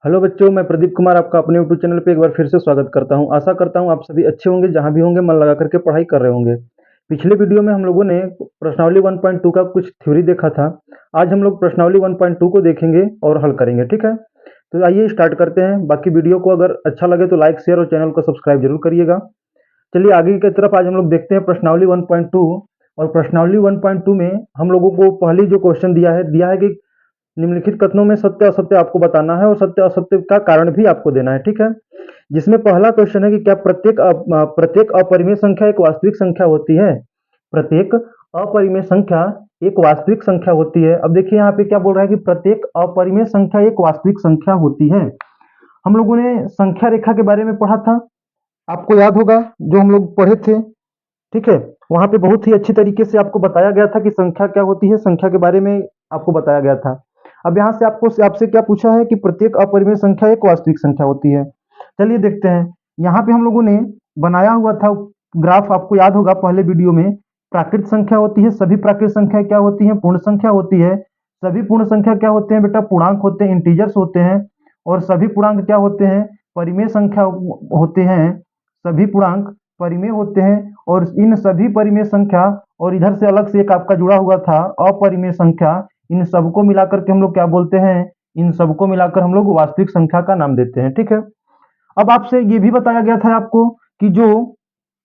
Hello बच्चों, मैं प्रदीप कुमार आपका अपने यूट्यूब चैनल पे एक बार फिर से स्वागत करता हूं। आशा करता हूं आप सभी अच्छे होंगे, जहां भी होंगे मन लगा करके पढ़ाई कर रहे होंगे। पिछले वीडियो में हम लोगों ने प्रश्नावली 1.2 का कुछ थ्योरी देखा था। आज हम लोग प्रश्नावली 1.2 को देखेंगे और हल करेंगे, ठीक है। तो आइए स्टार्ट करते हैं। बाकी वीडियो को अगर अच्छा लगे तो लाइक शेयर और चैनल को सब्सक्राइब जरूर करिएगा। चलिए आगे की तरफ आज हम लोग देखते हैं प्रश्नावली 1.2। और प्रश्नावली 1.2 में हम लोगों को पहली जो क्वेश्चन दिया है कि निम्नलिखित कथनों में सत्य असत्य आपको बताना है और सत्य असत्य का कारण भी आपको देना है, ठीक है। जिसमें पहला क्वेश्चन है कि क्या प्रत्येक अपरिमेय संख्या एक वास्तविक संख्या होती है। प्रत्येक अपरिमेय संख्या एक वास्तविक संख्या होती है। अब देखिए यहाँ पे क्या बोल रहा है कि प्रत्येक अपरिमेय संख्या एक वास्तविक संख्या होती है। हम लोगों ने संख्या रेखा के बारे में पढ़ा था, आपको याद होगा, जो हम लोग पढ़े थे, ठीक है। वहां पे बहुत ही अच्छी तरीके से आपको बताया गया था कि संख्या क्या होती है, संख्या के बारे में आपको बताया गया था। अब यहाँ से आपसे क्या पूछा है कि प्रत्येक अपरिमेय संख्या एक वास्तविक संख्या होती है। चलिए देखते हैं। यहाँ पे हम लोगों ने बनाया हुआ था ग्राफ, आपको याद होगा पहले वीडियो में। प्राकृत संख्या होती है, सभी प्राकृत संख्या क्या होती है, पूर्ण संख्या होती है। सभी पूर्ण संख्या क्या होते हैं बेटा, पूर्णांक होते हैं, इंटीजर्स होते हैं। और सभी पूर्णांक क्या होते हैं, परिमेय संख्या होते हैं। सभी पूर्णांक परिमेय होते हैं। और इन सभी परिमेय संख्या और इधर से अलग से एक आपका जुड़ा हुआ था अपरिमेय संख्या, इन सबको मिलाकर के हम लोग क्या बोलते हैं, इन सबको मिलाकर हम लोग वास्तविक संख्या का नाम देते हैं, ठीक है। अब आपसे ये भी बताया गया था आपको कि जो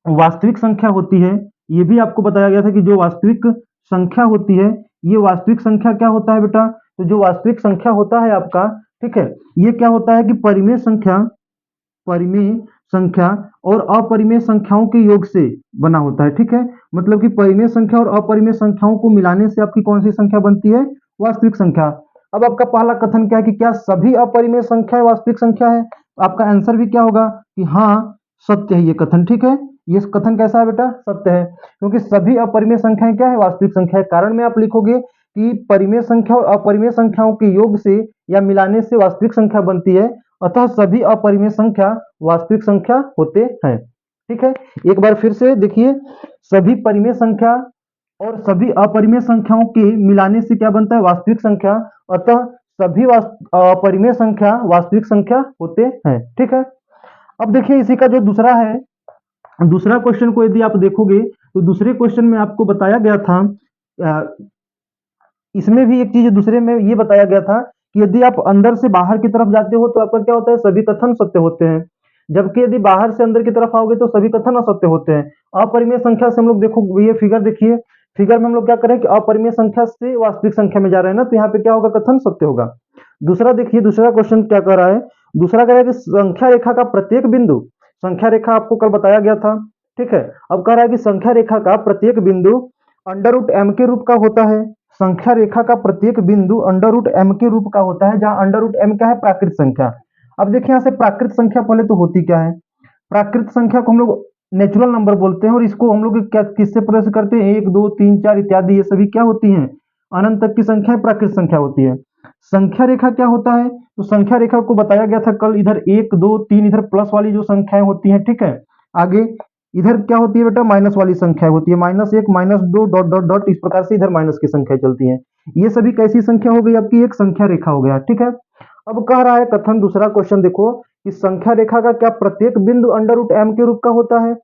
वास्तविक संख्या होती है, ये भी आपको बताया गया था कि जो वास्तविक संख्या होती है, ये वास्तविक संख्या क्या होता है बेटा, तो जो वास्तविक संख्या होता है आपका, ठीक है, ये क्या होता है कि परिमेय संख्या और अपरिमेय संख्याओं के योग से बना होता है, ठीक है। मतलब कि परिमेय संख्या और अपरिमेय संख्याओं को मिलाने से आपकी कौन सी संख्या बनती है, वास्तविक संख्या। अब आपका पहला कथन क्या है कि क्या सभी अपरिमेय संख्याएं वास्तविक संख्या है। आपका आंसर भी क्या होगा कि हाँ, सत्य है ये कथन, ठीक है। ये कथन कैसा है बेटा, सत्य है, क्योंकि सभी अपरिमेय संख्याएं क्या है, वास्तविक संख्या है। कारण में आप लिखोगे कि परिमेय संख्या और अपरिमेय संख्याओं के योग से या मिलाने से वास्तविक संख्या बनती है। अतः सभी अपरिमेय संख्या वास्तविक संख्या होते हैं, ठीक है। एक बार फिर से देखिए, सभी परिमेय संख्या और सभी अपरिमेय संख्याओं के मिलाने से क्या बनता है, वास्तविक संख्या। अतः सभी अपरिमेय संख्या वास्तविक संख्या होते हैं, ठीक है। अब देखिए इसी का जो दूसरा है, दूसरा क्वेश्चन को यदि आप देखोगे तो दूसरे क्वेश्चन में आपको बताया गया था, इसमें भी एक चीज दूसरे में ये बताया गया था कि यदि आप अंदर से बाहर की तरफ जाते हो तो आपका क्या होता है, सभी कथन सत्य होते हैं। जबकि यदि बाहर से अंदर की तरफ आओगे तो सभी कथन असत्य होते हैं। अपरिमेय संख्या से हम लोग देखो, ये फिगर देखिए, फिगर में हम लोग क्या करें कि अपरिमेय संख्या से वास्तविक संख्या में जा रहे हैं ना, तो यहाँ पे क्या होगा, कथन सत्य होगा। दूसरा देखिए, दूसरा क्वेश्चन क्या कर रहा है, दूसरा कह रहा है कि संख्या रेखा का प्रत्येक बिंदु, संख्या रेखा आपको कल बताया गया था, ठीक है। अब कह रहा है कि संख्या रेखा का प्रत्येक बिंदु अंडर रूट एम के रूप का होता है। संख्या रेखा का प्रत्येक बिंदु अंडर रूट एम के रूप का होता है, जहां अंडर रूट एम क्या है, प्राकृत संख्या। अब देखिए यहाँ से प्राकृत संख्या पहले तो होती क्या है, प्राकृत संख्या को हम लोग नेचुरल नंबर बोलते हैं। और इसको हम लोग क्या किससे प्रदर्शित करते हैं, एक दो तीन चार इत्यादि, ये सभी क्या होती हैं, अनंत तक की संख्या प्राकृत संख्या होती है। संख्या रेखा क्या होता है, तो संख्या रेखा को बताया गया था कल, इधर एक दो तीन इधर प्लस वाली जो संख्याएं होती हैं, ठीक है। आगे इधर क्या होती है बेटा, माइनस वाली संख्या होती है, -1 -2 डॉट डॉट डॉट, इस प्रकार से इधर माइनस की संख्या चलती है। ये सभी कैसी संख्या हो गई आपकी, एक संख्या रेखा हो गया, ठीक है। अब कह रहा है कथन, दूसरा क्वेश्चन देखो कि संख्या रेखा का क्या प्रत्येक बिंदु अंडर रूट एम के रूप का होता है।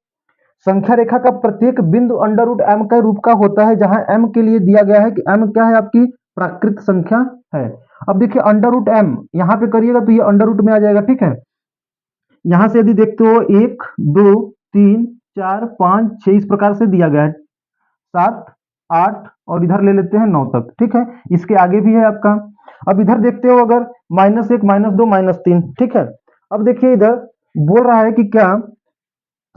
संख्या रेखा का प्रत्येक बिंदु अंडर रूट एम के रूप का होता है, जहां एम के लिए दिया गया है कि एम क्या है, आपकी प्राकृत संख्या है। अब देखिए अंडर रूट एम यहाँ पे करिएगा तो ये अंडर रूट में आ जाएगा, ठीक है। यहां से यदि देखते हो 1 2 3 4 5 6 इस प्रकार से दिया गया है, 7 8 और इधर ले लेते हैं 9 तक, ठीक है। इसके आगे भी है आपका। अब इधर देखते हो अगर -1 -2 -3, ठीक है। अब देखिए इधर बोल रहा है कि क्या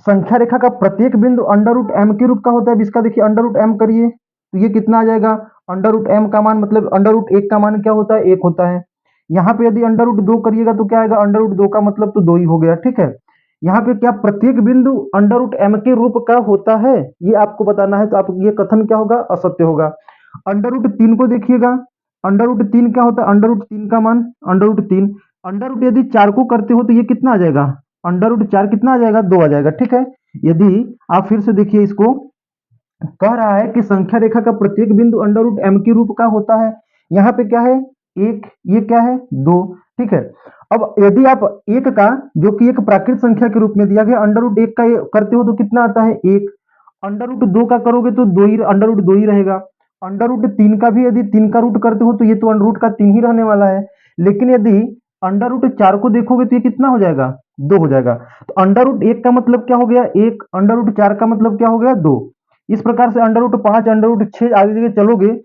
संख्या रेखा का प्रत्येक बिंदु अंडर रूट एम के रूप का होता है। अब इसका देखिए अंडर रूट एम करिए तो ये कितना आ जाएगा, अंडर रूट एम का मान मतलब अंडर रूट 1 का मान क्या होता है, 1 होता है। यहाँ पे यदि अंडर रूट 2 करिएगा तो क्या आएगा, अंडर रूट 2 का मतलब तो 2 ही हो गया, ठीक है। यहाँ पे क्या प्रत्येक बिंदु अंडर रूट एम के रूप का होता है, ये आपको बताना है। तो आप ये कथन क्या होगा, असत्य होगा। अंडर रूट 3 को देखिएगा, अंडर रूट 3 क्या होता है, अंडर रूट 3 का मान अंडर रूट 3। अंडर रूट यदि 4 को करते हो तो ये कितना आ जाएगा, अंडर रूट 4 कितना आ जाएगा, 2 आ जाएगा, ठीक है। यदि आप फिर से देखिए, इसको कह रहा है कि संख्या रेखा का प्रत्येक बिंदु अंडर रूट एम के रूप का होता है। यहाँ पे क्या है, एक, ये क्या है 2, ठीक है। अब यदि आप एक का, जो कि एक प्राकृत संख्या के रूप में दिया गया, अंडर रूट एक का करते हो तो कितना आता है 1, अंडर रूट 2 का करोगे तो 2 ही, अंडर रूट 2 ही रहेगा। अंडर रूट 3 का भी यदि 3 का रूट करते हो तो ये तो अंडर रूट का 3 ही रहने वाला है। लेकिन यदि अंडर रूट 4 को देखोगे तो ये कितना हो जाएगा 2 हो जाएगा। तो अंडर रूट 1 का मतलब क्या हो गया 1, अंडर रूट 4 का मतलब क्या हो गया 2। इस प्रकार से अंडर रूट 5, अंडर रूट 6 आगे चलोगे,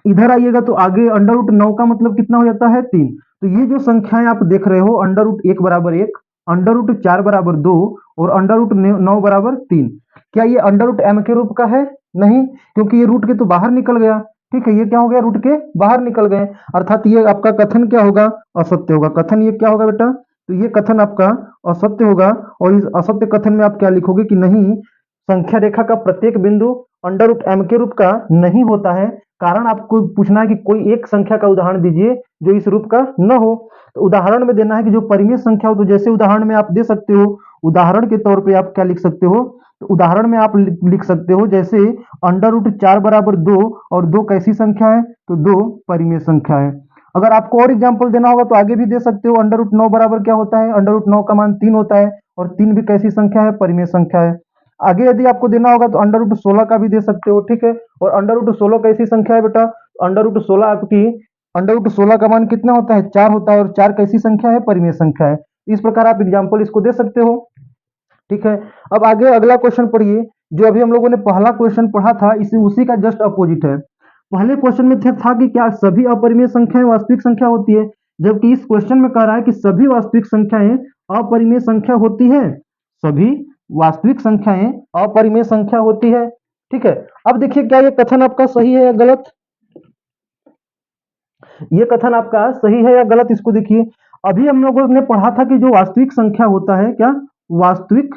इधर आइएगा तो आगे अंडर रूट 9 का मतलब कितना हो जाता है 3। तो ये जो संख्याएं आप देख रहे हो, अंडर रूट 1 बराबर 1, अंडर रूट 4 बराबर 2 और अंडर रूट 9 बराबर 3, क्या ये अंडर रूट m के रूप का है? नहीं, क्योंकि ये रूट के तो बाहर निकल गया। ठीक है, ये क्या हो गया रूट के बाहर निकल गए, अर्थात ये आपका कथन क्या होगा असत्य होगा। कथन ये क्या होगा बेटा, तो ये कथन आपका असत्य होगा। और इस असत्य कथन में आप क्या लिखोगे कि नहीं, संख्या रेखा का प्रत्येक बिंदु अंडर रूट m के रूप का नहीं होता है। कारण आपको पूछना है कि कोई एक संख्या का उदाहरण दीजिए जो इस रूप का न हो। तो उदाहरण में देना है कि जो परिमेय संख्या हो, तो जैसे उदाहरण में आप दे सकते हो, उदाहरण के तौर पे आप क्या लिख सकते हो, तो उदाहरण में आप लिख सकते हो जैसे अंडर रूट 4 बराबर 2, और 2 कैसी संख्या है, तो 2 परिमेय संख्या है। अगर आपको और एग्जाम्पल देना होगा तो आगे भी दे सकते हो, अंडर रूट 9 बराबर क्या होता है, अंडर रूट 9 का मान 3 होता है, और 3 भी कैसी संख्या है, परिमेय संख्या है। आगे यदि आपको देना होगा तो अंडर रूट 16 का भी दे सकते हो, ठीक है। और अंडर रूट 16 कैसी संख्या है बेटा, अंडर रूट 16 आपकी, अंडर रूट 16 का मान कितना होता है 4 होता है, और 4 कैसी संख्या है, परिमेय संख्या है। इस प्रकार आप एग्जाम्पल इसको दे सकते हो, ठीक है। अब आगे अगला क्वेश्चन पढ़िए, जो अभी हम लोगों ने पहला क्वेश्चन पढ़ा था, इसी उसी का जस्ट अपोजिट है। पहले क्वेश्चन में था कि क्या सभी अपरिमेय संख्याएं वास्तविक संख्या होती है, जबकि इस क्वेश्चन में कह रहा है कि सभी वास्तविक संख्याएं अपरिमेय संख्या होती है। सभी वास्तविक संख्याएं अपरिमेय संख्या होती है, ठीक है। अब देखिए क्या ये कथन आपका सही है या गलत, ये कथन आपका सही है या गलत, इसको देखिए। अभी हम लोगों ने पढ़ा था कि जो वास्तविक संख्या होता है, क्या वास्तविक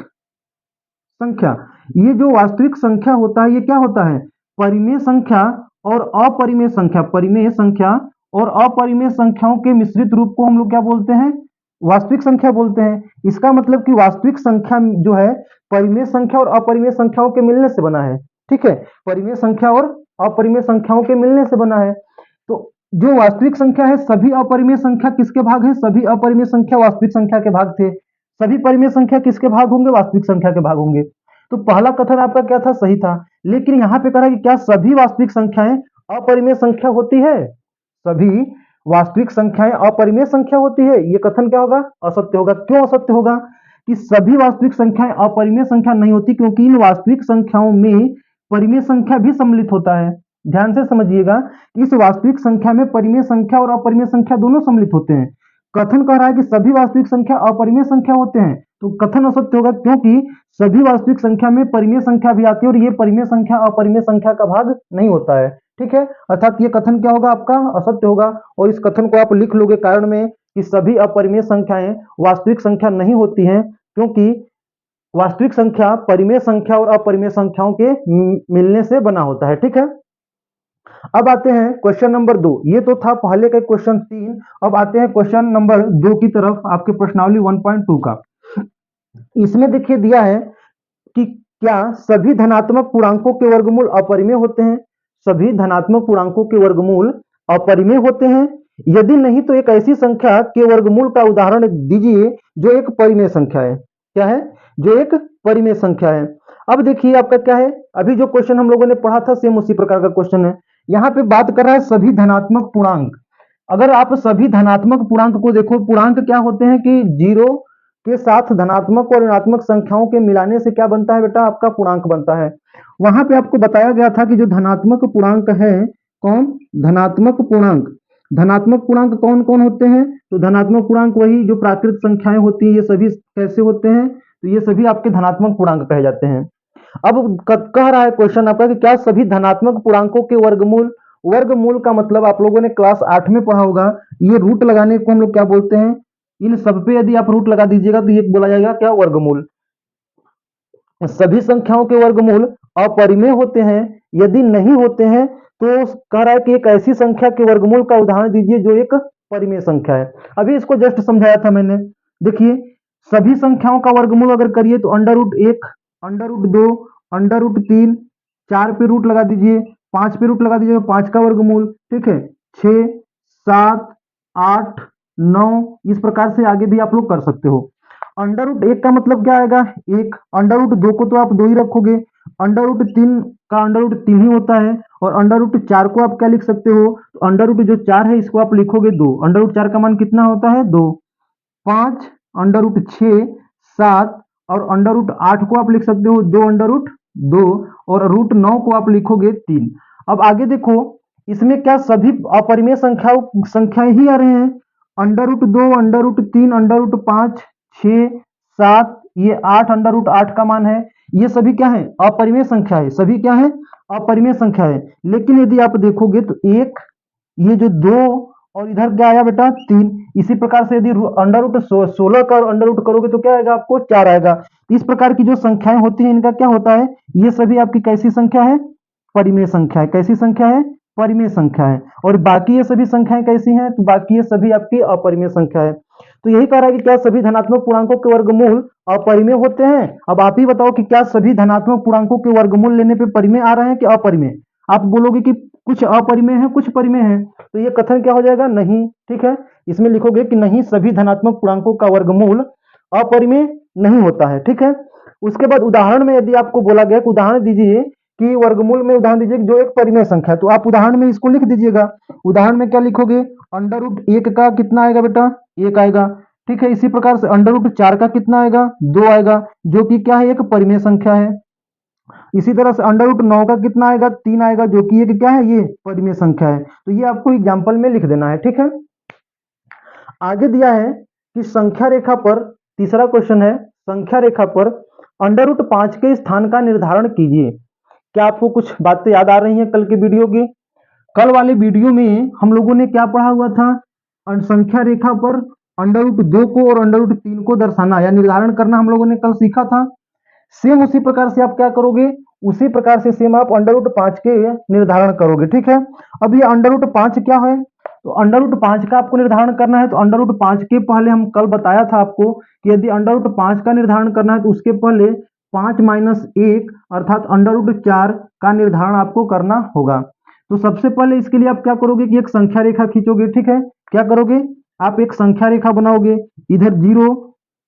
संख्या, ये जो वास्तविक संख्या होता है ये क्या होता है, परिमेय संख्या और अपरिमेय संख्या, परिमेय संख्या और अपरिमेय संख्याओं के मिश्रित रूप को हम लोग क्या बोलते हैं, वास्तविक संख्या बोलते हैं। इसका मतलब कि वास्तविक संख्या जो है परिमेय संख्या और अपरिमेय संख्याओं के मिलने से बना है, ठीक है। परिमेय संख्या और अपरिमेय संख्याओं के मिलने से बना है। तो जो वास्तविक संख्या है, सभी अपरिमेय संख्या किसके भाग है, सभी अपरिमेय संख्या वास्तविक संख्या के भाग थे। सभी परिमेय संख्या किसके भाग होंगे, वास्तविक संख्या के भाग होंगे। तो पहला कथन आपका क्या था, सही था। लेकिन यहां पे कह रहा है कि क्या सभी वास्तविक संख्याएं अपरिमेय संख्या होती है, सभी वास्तविक संख्याएं अपरिमेय संख्या होती है, ये कथन क्या होगा, असत्य होगा। क्यों असत्य होगा, कि सभी वास्तविक संख्याएं अपरिमेय संख्या नहीं होती, क्योंकि इन वास्तविक संख्याओं में परिमेय संख्या भी सम्मिलित होता है। ध्यान से समझिएगा, इस वास्तविक संख्या में परिमेय संख्या और अपरिमेय संख्या दोनों सम्मिलित होते हैं। कथन कह रहा है कि सभी वास्तविक संख्या अपरिमेय संख्या होते हैं, तो कथन असत्य होगा, क्योंकि सभी वास्तविक संख्या में परिमेय संख्या भी आती है, और ये परिमेय संख्या अपरिमेय संख्या का भाग नहीं होता है, ठीक है। अर्थात ये कथन क्या होगा आपका, असत्य होगा। और इस कथन को आप लिख लोगे कारण में कि सभी अपरिमेय संख्याएं वास्तविक संख्या नहीं होती हैं, क्योंकि वास्तविक संख्या परिमेय संख्या और अपरिमेय संख्याओं के मिलने से बना होता है, ठीक है। अब आते हैं क्वेश्चन नंबर 2, ये तो था पहले का क्वेश्चन 3। अब आते हैं क्वेश्चन नंबर 2 की तरफ, आपके प्रश्नावली 1.2 का। इसमें देखिए दिया है कि क्या सभी धनात्मक पूर्णांकों के वर्गमूल अपरिमेय होते हैं, सभी धनात्मक पूर्णांकों के वर्गमूल अपरिमेय होते हैं। यदि नहीं तो एक ऐसी संख्या के वर्गमूल का उदाहरण दीजिए जो एक परिमेय संख्या है, क्या है, जो एक परिमेय संख्या है। अब देखिए आपका क्या है, अभी जो क्वेश्चन हम लोगों ने पढ़ा था सेम उसी प्रकार का क्वेश्चन है। यहाँ पे बात कर रहा है सभी धनात्मक पूर्णांक। अगर आप सभी धनात्मक पूर्णांक को देखो, पूर्णांक क्या होते हैं कि जीरो के साथ धनात्मक और ऋणात्मक संख्याओं के मिलाने से क्या बनता है बेटा, आपका पूर्णांक बनता है। वहां पे आपको बताया गया था कि जो धनात्मक पूर्णांक है, कौन, धनात्मक पूर्णांक, धनात्मक पूर्णांक कौन कौन होते हैं, तो धनात्मक पूर्णांक वही जो प्राकृत संख्याएं होती हैं, ये सभी कैसे होते हैं, तो ये सभी आपके धनात्मक पूर्णांक कहे जाते हैं। अब कह रहा है क्वेश्चन आपका कि क्या सभी धनात्मक पूर्णांकों के वर्गमूल, वर्गमूल का मतलब आप लोगों ने क्लास 8 में पढ़ा होगा, ये रूट लगाने को हम लोग क्या बोलते हैं, इन सब पे यदि आप रूट लगा दीजिएगा तो ये बोला जाएगा क्या, वर्गमूल। सभी संख्याओं के वर्गमूल अपरिमेय होते हैं, यदि नहीं होते हैं तो कह रहा है कि एक ऐसी संख्या के वर्गमूल का उदाहरण दीजिए जो एक परिमेय संख्या है। अभी इसको जस्ट समझाया था मैंने। देखिए सभी संख्याओं का वर्गमूल अगर करिए तो under root 1, under root 2, under root 3, 4 पे रूट लगा दीजिए, 5 पे रूट लगा दीजिए, 5 का वर्गमूल, ठीक है। 6, 7, 8, 9, इस प्रकार से आगे भी आप लोग कर सकते हो। अंडर रूट 1 का मतलब क्या आएगा? 1। अंडर रूट 2 को तो आप 2 ही रखोगे। अंडर रूट 3 का अंडर रूट 3 ही होता है। और अंडर रूट 4 को आप क्या लिख सकते हो? तो अंडर रूट जो 4 है इसको आप लिखोगे 2। अंडर रूट 4 का मान कितना होता है? 2। 5, अंडर रूट 6, 7 और अंडर रूट 8 को आप लिख सकते हो 2 अंडर रूट 2 और रूट 9 को आप लिखोगे 3। अब आगे देखो, इसमें क्या सभी अपरिमेय संख्याएं ही आ रहे हैं? Under root 2, under root 3, under root 5, 6, 7, ये 8 अंडर रूट 8 का मान है। ये सभी क्या है? अपरिमेय संख्या है। सभी क्या है? अपरिमेय संख्या है। लेकिन यदि आप देखोगे तो एक, ये जो 2 और इधर क्या आया बेटा? 3। इसी प्रकार से यदि अंडर रूट 16 का अंडर रूट करोगे तो क्या आएगा? आपको 4 आएगा। इस प्रकार की जो संख्याएं होती हैं इनका क्या होता है? ये सभी आपकी कैसी संख्या है? परिमेय संख्या है। कैसी संख्या है? परिमेय संख्या है। और बाकी ये सभी संख्याएं कैसी हैं? तो बाकी ये सभी आपकी अपरिमेय संख्या है। तो यही कह रहा है कि क्या सभी धनात्मक पूर्णांकों के वर्गमूल अपरिमेय होते हैं? अब आप ही बताओ कि क्या सभी धनात्मक पूर्णांकों के वर्गमूल लेने पे परिमेय आ रहे हैं कि अपरिमेय? आप बोलोगे कि कुछ अपरिमेय है, कुछ परिमेय है, तो ये कथन क्या हो जाएगा? नहीं। ठीक है, इसमें लिखोगे कि नहीं, सभी धनात्मक पूर्णांकों का वर्गमूल अपरिमेय नहीं होता है। ठीक है, उसके बाद उदाहरण में यदि आपको बोला गया कि उदाहरण दीजिए कि वर्गमूल में उदाहरण दीजिए जो एक परिमेय संख्या है, तो आप उदाहरण में इसको लिख दीजिएगा। उदाहरण में क्या लिखोगे? अंडर रूट 1 का कितना आएगा बेटा? 1 आएगा। ठीक है, इसी प्रकार से अंडर रूट 4 का कितना आएगा? 2 आएगा, जो कि क्या है? एक परिमेय संख्या है। इसी तरह से अंडर रूट 9 का कितना आएगा? 3 आएगा, जो कि एक क्या है? ये परिमेय संख्या है। तो ये आपको एग्जाम्पल में लिख देना है। ठीक है, आगे दिया है कि संख्या रेखा पर, तीसरा क्वेश्चन है, संख्या रेखा पर अंडर रूट 5 के स्थान का निर्धारण कीजिए। क्या आपको कुछ बातें याद आ रही हैं कल के वीडियो की? कल वाले वीडियो में हम लोगों ने क्या पढ़ा हुआ था? संख्या रेखा पर अंडर रूट 2 को और अंडर रूट 3 को दर्शाना या निर्धारण करना हम लोगों ने कल सीखा था। सेम उसी प्रकार से आप क्या करोगे? उसी प्रकार से सेम आप अंडर रूट 5 के निर्धारण करोगे। ठीक है, अब ये अंडर रूट 5 क्या है? तो अंडर रूट 5 का आपको निर्धारण करना है। तो अंडर रूट 5 के पहले हम कल बताया था आपको कि यदि अंडर रूट 5 का निर्धारण करना है तो उसके पहले 5 माइनस 1 अर्थात अंडर रूट 4 का निर्धारण आपको करना होगा। तो सबसे पहले इसके लिए आप क्या करोगे कि एक संख्या रेखा खींचोगे। ठीक है, क्या करोगे? आप एक संख्या रेखा बनाओगे। इधर 0,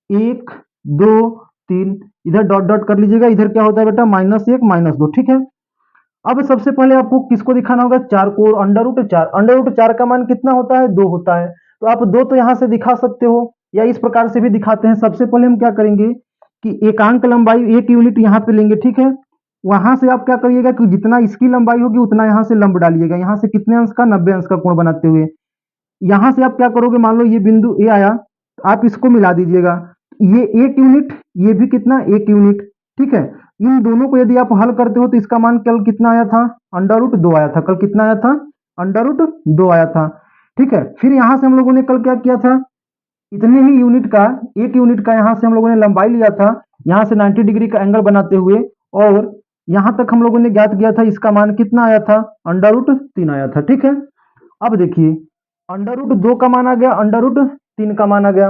1, 2, 3, इधर डॉट डॉट कर लीजिएगा। इधर क्या होता है बेटा? -1 -2। ठीक है, अब सबसे पहले आपको किसको दिखाना होगा? 4 को। अंडर रूट 4, अंडर रूट 4 का मान कितना होता है? 2 होता है। तो आप 2 तो यहां से दिखा सकते हो या इस प्रकार से भी दिखाते हैं। सबसे पहले हम क्या करेंगे कि एकांक लंबाई 1 यूनिट यहाँ पे लेंगे। ठीक है, वहां से आप क्या करिएगा कि जितना इसकी लंबाई होगी उतना यहाँ से लंब डालिएगा। यहाँ से कितने अंश का? 90 अंश का कोण बनाते हुए। यहाँ से आप क्या करोगे? मान लो ये बिंदु ए आया, तो आप इसको मिला दीजिएगा। ये 1 यूनिट, ये भी कितना? 1 यूनिट। ठीक है, इन दोनों को यदि आप हल करते हो तो इसका मान कल कितना आया था? अंडर रूट 2 आया था। कल कितना आया था? अंडर रूट 2 आया था। ठीक है, फिर यहां से हम लोगों ने कल क्या किया था? इतने ही यूनिट का, 1 यूनिट का यहां से हम लोगों ने लंबाई लिया था, यहां से 90 डिग्री का एंगल बनाते हुए, और यहां तक हम लोगों ने ज्ञात किया था। इसका मान कितना आया था? अंडर रूट 3 आया था। ठीक है, अब देखिए अंडर रूट 2 का मान आ गया, अंडर रूट 3 का मान आ गया।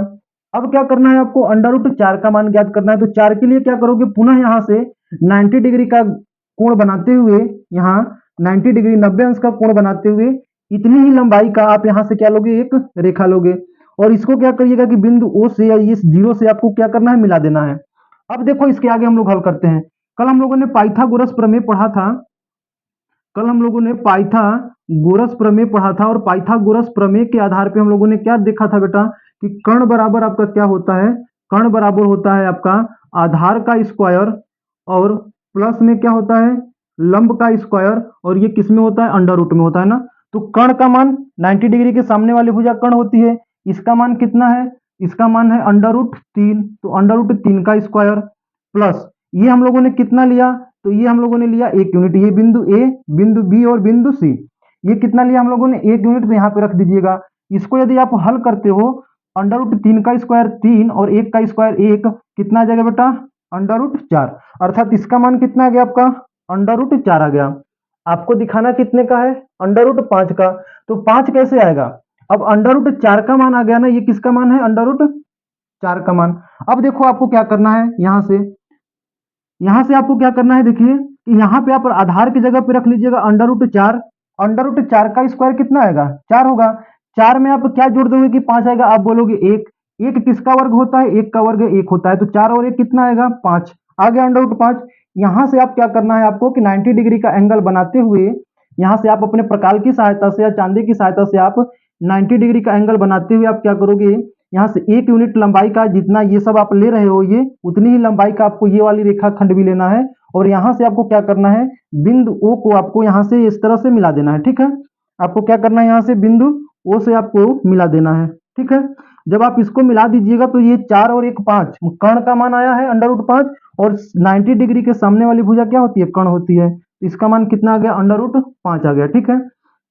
अब क्या करना है आपको? अंडर रूट 4 का मान ज्ञात करना है। तो 4 के लिए क्या करोगे? पुनः यहां से 90 डिग्री का कोण बनाते हुए, यहाँ 90 डिग्री 90 अंश का कोण बनाते हुए इतनी ही लंबाई का आप यहां से क्या लोगे? एक रेखा लोगे। और इसको क्या करिएगा कि बिंदु ओ से या इस जीरो से आपको क्या करना है? मिला देना है। अब देखो इसके आगे हम लोग हल करते हैं। कल हम लोगों ने पाइथागोरस प्रमेय पढ़ा था। कल हम लोगों ने पाइथागोरस प्रमेय पढ़ा था, और पाइथागोरस प्रमेय के आधार पे हम लोगों ने क्या देखा था बेटा? कि कर्ण बराबर आपका क्या होता है? कर्ण बराबर होता है आपका आधार का स्क्वायर, और प्लस में क्या होता है? लंब का स्क्वायर। और ये किस में होता है? अंडर रूट में होता है ना। तो कर्ण का मान 90 डिग्री के सामने वाली भुजा कर्ण होती है, इसका मान कितना है? इसका मान है अंडर रूट 3। तो अंडर रूट 3 का स्क्वायर प्लस ये हम लोगों ने कितना लिया? तो ये हम लोगों ने लिया 1 यूनिट। ये बिंदु ए, बिंदु बी और बिंदु सी, ये कितना लिया हम लोगों ने? 1 यूनिट। तो यहाँ पे रख दीजिएगा। इसको यदि आप हल करते हो, अंडर रूट 3 का स्क्वायर 3 और 1 का स्क्वायर 1, कितना आ जाएगा बेटा? Under root 4। अर्थात इसका मान कितना आ गया आपका? अंडर रूट 4 आ गया। आपको दिखाना कितने का है? अंडर रूट 5 का। तो 5 कैसे आएगा? अब अंडर रूट 4 का मान आ गया ना, ये किसका मान है? अंडर रूट 4 का मान। अब देखो आपको क्या करना है, यहां से आपको क्या करना है? देखिए कि यहाँ पे आप आधार की जगह पे रख लीजिएगा अंडर रूट 4, अंडर रूट 4 का स्क्वायर कितना आएगा? 4 होगा। 4 में आप क्या जोड़ दोगे कि 5 आएगा? आप बोलोगे 1। 1 किसका वर्ग होता है? 1 का वर्ग 1 होता है, तो 4 और 1 कितना आएगा? 5 आ गया अंडर रूट 5। यहां से आप क्या करना है आपको कि 90 डिग्री का एंगल बनाते हुए यहां से आप अपने प्रकार की सहायता से या चांदी की सहायता से आप 90 डिग्री का एंगल बनाते हुए आप क्या करोगे, यहाँ से 1 यूनिट लंबाई का जितना ये सब आप ले रहे हो ये उतनी ही लंबाई का आपको ये वाली रेखा खंड भी लेना है और यहाँ से आपको क्या करना है, बिंदु ओ को आपको यहाँ से इस तरह से मिला देना है। ठीक है, आपको क्या करना है, यहाँ से बिंदु ओ से आपको मिला देना है। ठीक है, जब आप इसको मिला दीजिएगा तो ये 4 और 1 5 कर्ण का मान आया है अंडर रूट 5 और 90 डिग्री के सामने वाली भुजा क्या होती है? कर्ण होती है। इसका मान कितना आ गया? अंडर रूट 5 आ गया। ठीक है,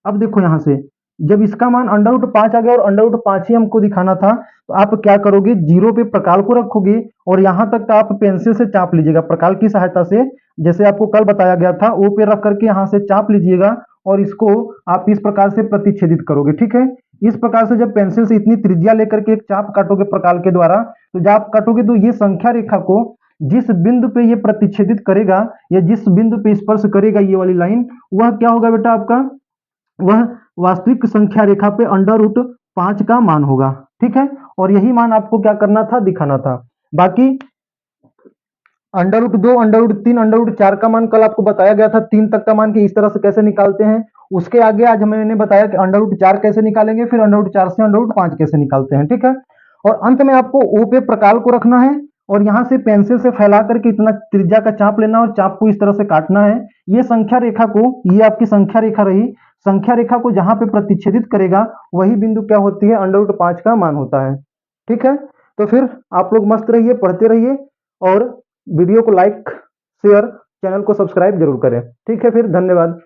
अब देखो यहाँ से जब इसका मान अंडर रूट 5 आ गया और अंडर रूट 5 ही हमको दिखाना था तो आप क्या करोगे, जीरो पे प्रकाल को रखोगे और यहां तक आप पेंसिल से चाप लीजिएगा प्रकाल की सहायता से, जैसे आपको कल बताया गया था। ओ पे रख करके यहां से चाप लीजिएगा और इसको आप इस प्रकार से प्रतिच्छेदित करोगे। ठीक है, इस प्रकार से जब पेंसिल से इतनी त्रिज्या लेकर के एक चाप काटोगे प्रकाल के द्वारा, तो जब आप काटोगे तो ये संख्या रेखा को जिस बिंदु पे ये प्रतिच्छेदित करेगा या जिस बिंदु पे स्पर्श करेगा ये वाली लाइन, वह क्या होगा बेटा आपका, वह वास्तविक संख्या रेखा पे अंडर रूट 5 का मान होगा। ठीक है, और यही मान आपको क्या करना था, दिखाना था। बाकी under root 2, under root 3, under root 4 का मान कल आपको बताया गया था 3 तक का मान कि इस तरह से कैसे निकालते हैं। उसके आगे आज मैंने बताया कि अंडर रूट 4 कैसे निकालेंगे, फिर अंडर रूट 4 से अंडर रूट 5 कैसे निकालते हैं। ठीक है, और अंत में आपको ओ पे प्रकाल को रखना है और यहां से पेंसिल से फैला करके इतना त्रिज्या का चाप लेना और चाप को इस तरह से काटना है। ये संख्या रेखा को, ये आपकी संख्या रेखा रही, संख्या रेखा को जहां पे प्रतिच्छेदित करेगा वही बिंदु क्या होती है, अंडर रूट 5 का मान होता है। ठीक है, तो फिर आप लोग मस्त रहिए, पढ़ते रहिए और वीडियो को लाइक शेयर चैनल को सब्सक्राइब जरूर करें। ठीक है, फिर धन्यवाद।